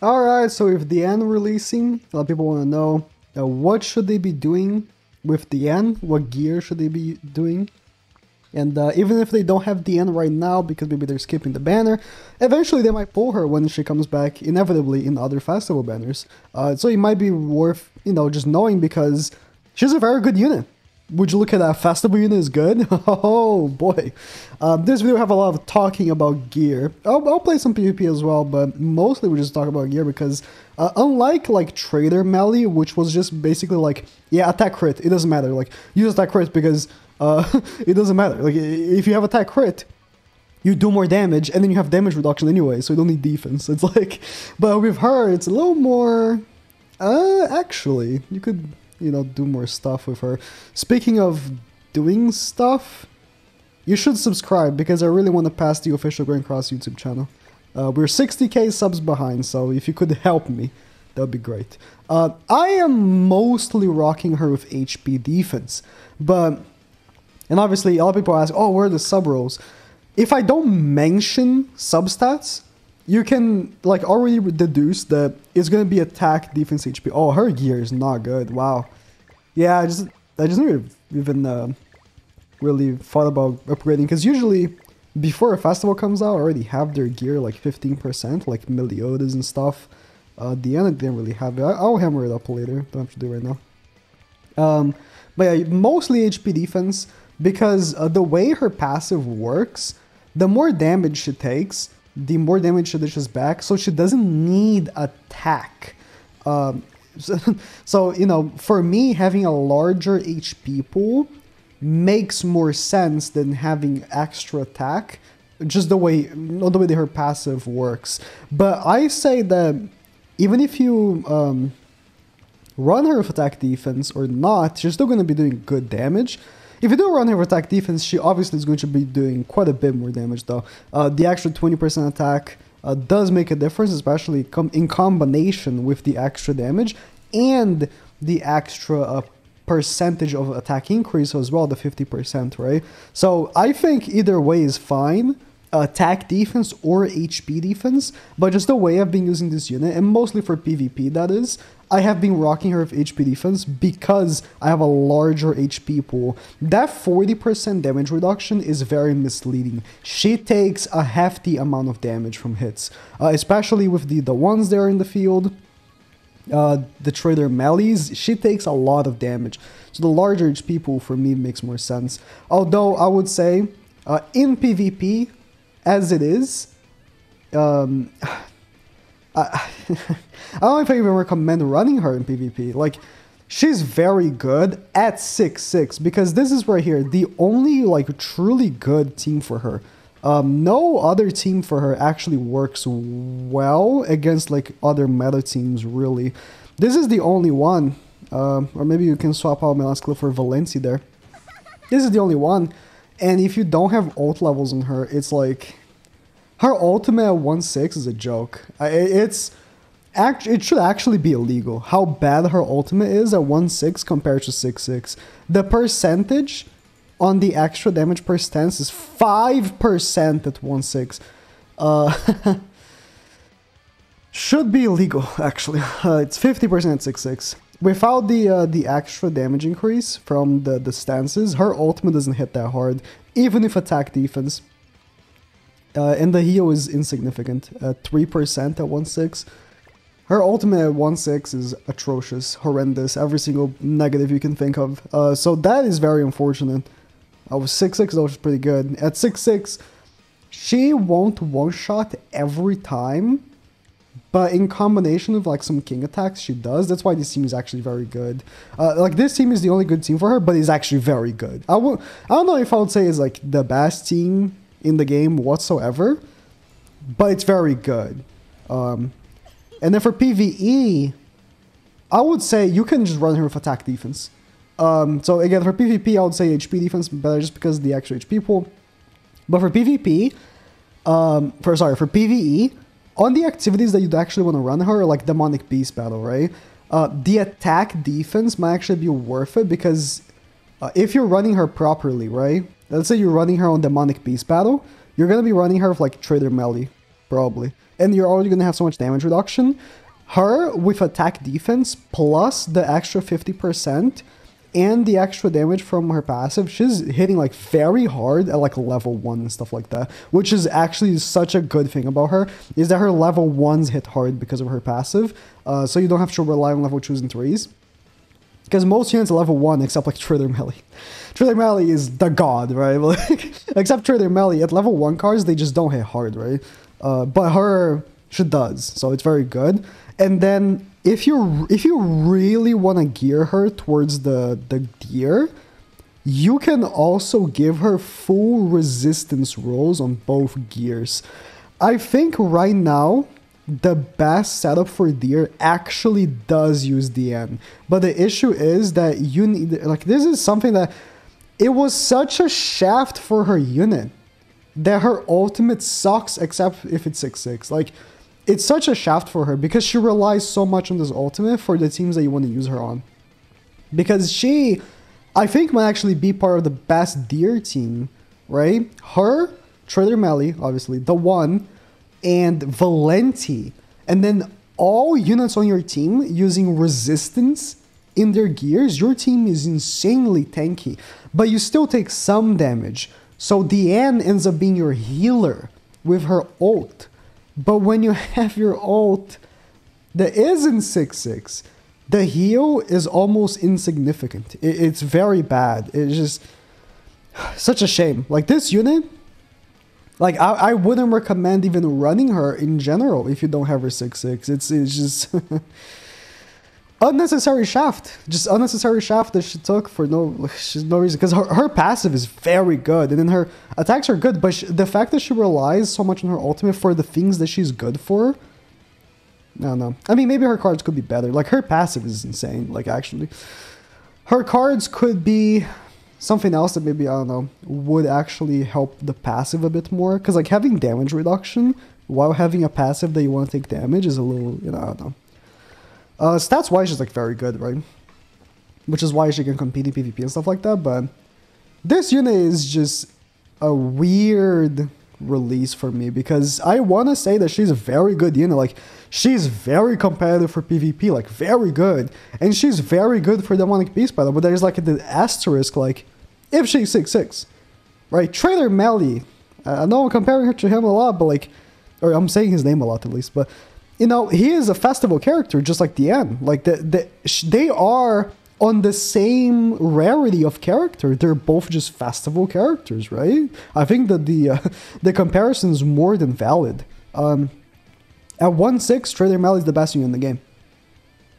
Alright, so with DIANE releasing, a lot of people want to know what should they be doing with DIANE? What gear should they be doing? And even if they don't have DIANE right now because maybe they're skipping the banner, eventually they might pull her when she comes back inevitably in other festival banners. So it might be worth, just knowing because she's a very good unit. Would you look at that festival unit is good? Oh boy. This video have a lot of talking about gear. I'll play some PvP as well, but mostly we just talk about gear because unlike like Trader Melee, which was just basically like, yeah, attack crit, it doesn't matter. Like, use attack crit because it doesn't matter. Like, if you have attack crit, you do more damage and then you have damage reduction anyway, so you don't need defense. It's like, but with her, it's a little more, actually, you could, do more stuff with her. Speaking of doing stuff, you should subscribe because I really want to pass the official Grand Cross YouTube channel. We're 60k subs behind, so if you could help me, that would be great. I am mostly rocking her with HP defense, and obviously a lot of people ask, oh, where are the sub rolls? If I don't mention substats, you can like already deduce that it's gonna be attack, defense, HP. Oh, her gear is not good. Wow. Yeah, I just never even really thought about upgrading because usually before a festival comes out, I already have their gear like 15%, like Meliodas and stuff. DIANE didn't really have it. I'll hammer it up later. Don't have to do it right now. But yeah, mostly HP defense because the way her passive works, the more damage she takes, the more damage she dishes back, so she doesn't need attack. So, for me, having a larger HP pool makes more sense than having extra attack, just the way that her passive works. But I say that even if you run her with attack defense or not, she's still going to be doing good damage. If you do run her with attack defense, she obviously is going to be doing quite a bit more damage though. The extra 20% attack does make a difference, especially in combination with the extra damage and the extra percentage of attack increase as well, the 50%, right? So I think either way is fine. Attack defense or HP defense, but just the way I've been using this unit, and mostly for PvP that is, I have been rocking her with HP defense because I have a larger HP pool. That 40% damage reduction is very misleading. She takes a hefty amount of damage from hits, especially with the ones that are in the field. The Trader Melees, she takes a lot of damage. So the larger HP pool for me makes more sense. Although I would say in PvP, as it is, I don't know if I even recommend running her in PvP. Like, she's very good at 6-6 because this is right here, the only like truly good team for her. No other team for her actually works well against like other meta teams really. This is the only one. Or maybe you can swap out my last clip for Valencia there. This is the only one. And if you don't have ult levels on her, it's like her ultimate at 1-6 is a joke. It should actually be illegal how bad her ultimate is at 1-6 compared to 6-6. The percentage on the extra damage per stance is 5% at 1-6. Should be illegal actually. It's 50% at 6-6. Without the extra damage increase from the stances, her ultimate doesn't hit that hard, even if attack defense. And the heal is insignificant at 3% at 1-6. Her ultimate at 1-6 is atrocious, horrendous, every single negative you can think of. So that is very unfortunate. I was 6-6, that was pretty good. At 6-6, she won't one-shot every time, but in combination with like some king attacks, she does. That's why this team is actually very good. Like this team is the only good team for her, but it's actually very good. I don't know if I would say it's like the best team in the game whatsoever, but it's very good. And then for PvE, I would say you can just run her with attack defense. So again, for PvP, I would say HP defense better just because of the extra HP pool. But for PvP, for PvE, on the activities that you'd actually want to run her, like Demonic Beast Battle, right? The attack defense might actually be worth it because if you're running her properly, right? Let's say you're running her on Demonic Beast Battle, you're going to be running her with like Trader Melee. probably. And you're already gonna have so much damage reduction. Her with attack defense plus the extra 50% and the extra damage from her passive, she's hitting like very hard at like level 1 and stuff like that, which is actually such a good thing about her, is that her level 1s hit hard because of her passive, so you don't have to rely on level 2s and 3s. Because most units are level 1 except like Trader Melee. Trader Melee is the god, right? Like, except Trader Melee, at level 1 cards, they just don't hit hard, right? But her, she does, so it's very good. And then if you really want to gear her towards the gear, you can also give her full resistance rolls on both gears. I think right now the best setup for Deer actually does use DIANE, but the issue is that you need, like, this is something that it was such a shaft for her unit that her ultimate sucks except if it's 6/6. Like, it's such a shaft for her because she relies so much on this ultimate for the teams that you want to use her on. Because she, I think, might actually be part of the best Deer team, right? Her, Trader Melee, obviously, the one, and Valenti. And then all units on your team using resistance in their gears, your team is insanely tanky. But you still take some damage. So DIANE ends up being your healer with her ult. But when you have your ult that isn't 6/6, the heal is almost insignificant. It's very bad. It's just such a shame. Like, this unit, like, I wouldn't recommend even running her in general if you don't have her 6/6. It's just unnecessary shaft. Just unnecessary shaft that she took for no reason. Because her passive is very good. And then her attacks are good. But the fact that she relies so much on her ultimate for the things that she's good for, I don't know. I mean, maybe her cards could be better. Like, her passive is insane. Like, actually. Her cards could be something else that maybe, I don't know, would actually help the passive a bit more. Because, like, having damage reduction while having a passive that you want to take damage is a little, you know, I don't know. Stats-wise, she's, like, very good, right? Which is why she can compete in PvP and stuff like that, but this unit is just a weird release for me, because I want to say that she's a very good unit. Like, she's very competitive for PvP, like, very good. And she's very good for Demonic Beast Battle, but there's, like, the asterisk, like, if she's 6/6, right? Trader Melee, I know I'm comparing her to him a lot, but, like, or I'm saying his name a lot at least, but, you know, he is a festival character, just like DIANE. Like, they are on the same rarity of character. They're both just festival characters, right? I think that the comparison is more than valid. At 1/6, Trader Melee is the best unit in the game.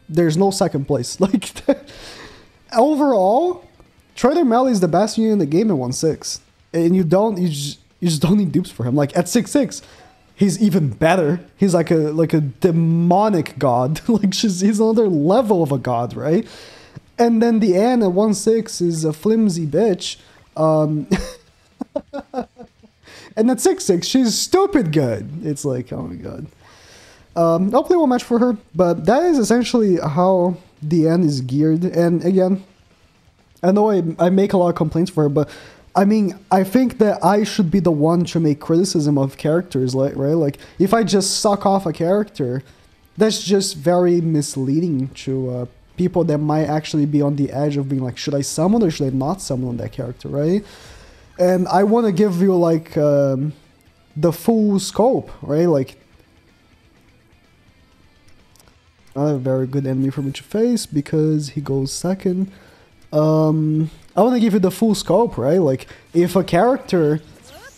There's no second place. Like, overall, Trader Melee is the best unit in the game at 1/6, and you just don't need dupes for him. Like, at 6/6. He's even better. He's like a demonic god. Like, he's another level of a god, right? And then DIANE at 1/6 is a flimsy bitch. And at 6/6, she's stupid good. It's like, oh my god. I'll play one match for her, but that is essentially how DIANE is geared. And again, I know I make a lot of complaints for her, but I mean, I think that I should be the one to make criticism of characters, like, right? Like, if I just suck off a character, that's just very misleading to people that might actually be on the edge of being like, should I summon or should I not summon that character, right? And I want to give you, like, the full scope, right? Like, a very good enemy for me to face because he goes second. I want to give you the full scope, right? Like, if a character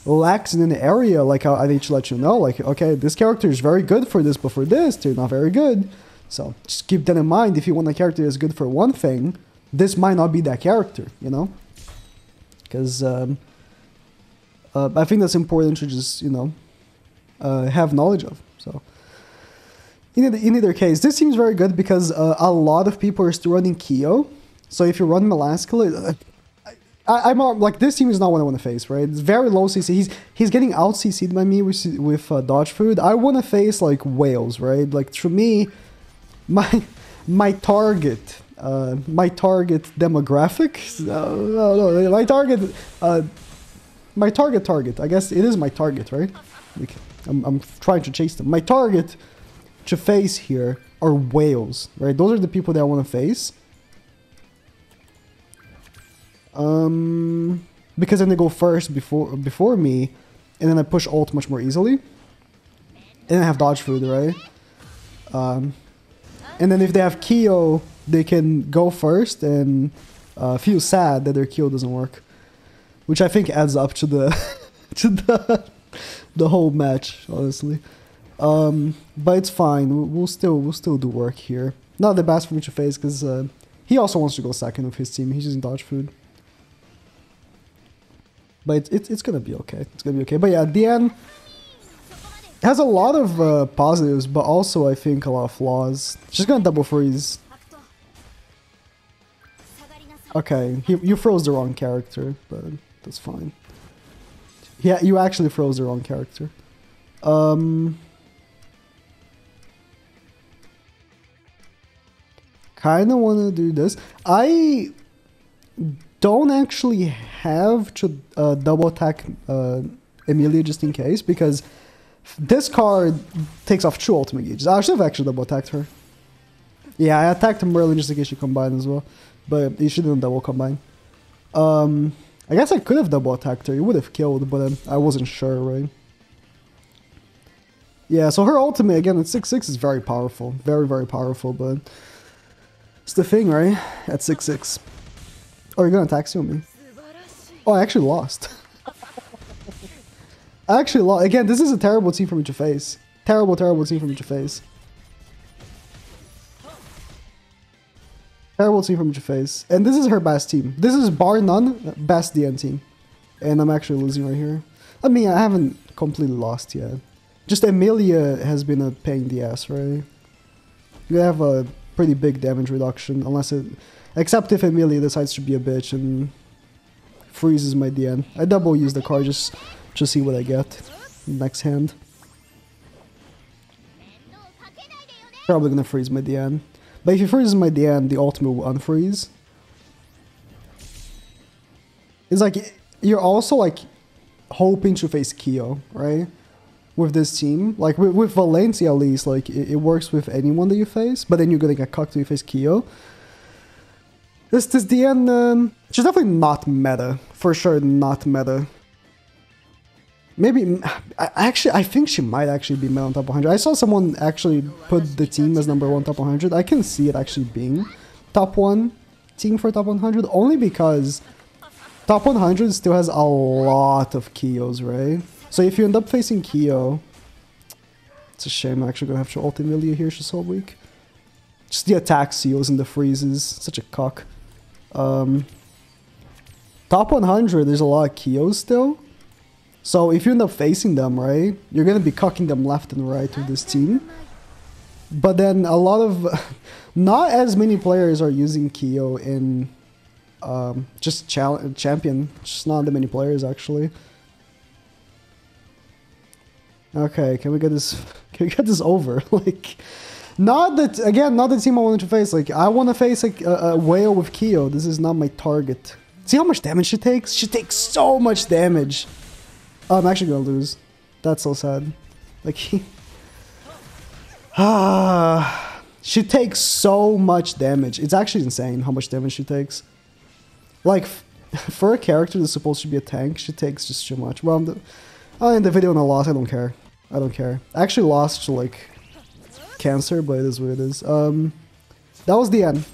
lacks in an area, like, I need to let you know, like, okay, this character is very good for this, but for this, they're not very good. So just keep that in mind. If you want a character that's good for one thing, this might not be that character, you know? Because I think that's important to just, you know, have knowledge of. So in either case, this seems very good because a lot of people are still running Kyo. So if you run Melascula, I'm like, this team is not what I want to face, right? It's very low CC. He's getting out CC'd by me with dodge food. I want to face, like, whales, right? Like, to me, my target demographic, my target, I guess it is my target, right? Like, I'm trying to chase them. My target to face here are whales, right? Those are the people that I want to face. Because then they go first before me, and then I push ult much more easily. And I have dodge food, right? And then if they have Kyo, they can go first and feel sad that their Kyo doesn't work, which I think adds up to the to the whole match, honestly. But it's fine. We'll still do work here. Not the best for me to face because he also wants to go second with his team. He's using dodge food. But it's gonna be okay. It's gonna be okay. But yeah, DIANE has a lot of positives, but also I think a lot of flaws. She's gonna double freeze. Okay, you froze the wrong character, but that's fine. Yeah, you actually froze the wrong character. Kinda wanna do this. I don't actually have to double attack Emilia just in case, because this card takes off 2 ultimate gauges. I should have actually double attacked her. Yeah, I attacked Merlin just in case she combined as well, but she didn't double combine. I guess I could have double attacked her. It would have killed, but I wasn't sure, right? Yeah, so her ultimate again at 6/6 is very powerful, very powerful, but it's the thing, right? At 6/6. Oh, you're gonna attack me? Oh, I actually lost. I actually lost. Again, this is a terrible team for me to face. Terrible team for me to face. Terrible team for me to face. And this is her best team. This is bar none, best DIANE team. And I'm actually losing right here. I mean, I haven't completely lost yet. Just Emilia has been a pain in the ass, right? You have a pretty big damage reduction, except if Emilia decides to be a bitch and freezes my DIANE. I double use the card just to see what I get next hand. Probably gonna freeze my DIANE. But if he freezes my DIANE, the ultimate will unfreeze. It's like, you're also like hoping to face Kyo, right? With this team. Like with Valencia at least, like it works with anyone that you face, but then you're gonna get cucked if you face Kyo. This DIANE, she's definitely not meta. For sure not meta. Maybe, I think she might actually be meta on top 100. I saw someone actually put the team as #1 top 100. I can see it actually being top 1 team for top 100, only because top 100 still has a lot of Kyos, right? So if you end up facing Kyo, it's a shame. I'm actually gonna have to ult Emilia here, she's so weak. Just the attack seals and the freezes, such a cock. Top 100, there's a lot of Kyos still. So if you end up facing them, right, you're going to be cucking them left and right with this team. But then a lot of... not as many players are using Kyo in just champion. Just not that many players, actually. Okay, can we get this... can we get this over? Like... not that... again, not the team I wanted to face. Like, I want to face like a whale with Kyo. This is not my target. See how much damage she takes? She takes so much damage. Oh, I'm actually gonna lose. That's so sad. Like, she takes so much damage. It's actually insane how much damage she takes. Like, for a character that's supposed to be a tank, she takes just too much. Well, in the video and I lost, I don't care. I don't care. I actually lost to, like, cancer, but it is what it is. That was the end.